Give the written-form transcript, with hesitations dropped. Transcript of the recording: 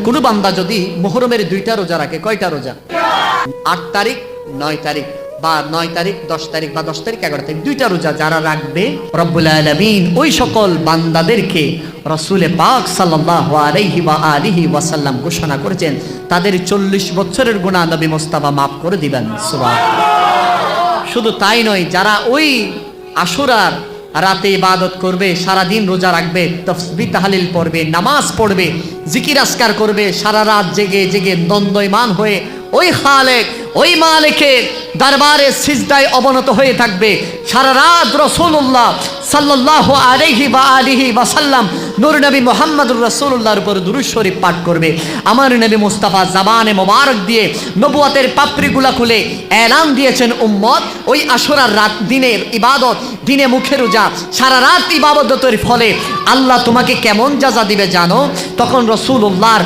কোন বান্দা যদি মুহররমের 2টা রোজা রাখে, কয়টা রোজা? 8 তারিখ 9 তারিখ, বা 9 তারিখ 10 তারিখ, বা 10 তারিখ 11 তারিখ, 2টা রোজা যারা রাখবে, রব্বুল আলামিন ওই সকল বান্দাদেরকে রাসূল পাক সাল্লাল্লাহু আলাইহি ওয়া আলিহি ওয়াসাল্লাম ঘোষণা করেছেন তাদের 40 বছরের গুনাহ নবী মুস্তাফা মাফ করে দিবেন। সুবহানাল্লাহ। শুধু তাই নয়, যারা ওই আশুরার রাতে ইবাদত করবে, সারা দিন রোজা রাখবে, তাসবিহ তাহলিল পড়বে, নামাজ পড়বে, জিকির আজকার করবে, সারা রাত জেগে জেগে দ্বন্দ্বমান হয়ে ওই খালেক ওই মালিকের দরবারে সিজদায় অবনত হয়ে থাকবে, সারা রাত রাসূলুল্লাহ সাল্লাল্লাহু আলাইহি ওয়া আলিহি ওয়া সাল্লাম নূর নবী মুহাম্মদুর রাসূলুল্লাহর উপর দুরূদ শরীফ পাঠ করবে। আমার নবী মুস্তাফা জবানে মোবারক দিয়ে নবুয়তের পাপড়িগুলা খুলে এলান দিয়েছেন, উম্মত ওই আশুরার রাত দিনের ইবাদত, দিনে মুখে রোজা, সারা রাত ইবাদতের ফলে আল্লাহ তোমাকে কেমন জাযা দিবে জানো? তখন রাসূলুল্লাহর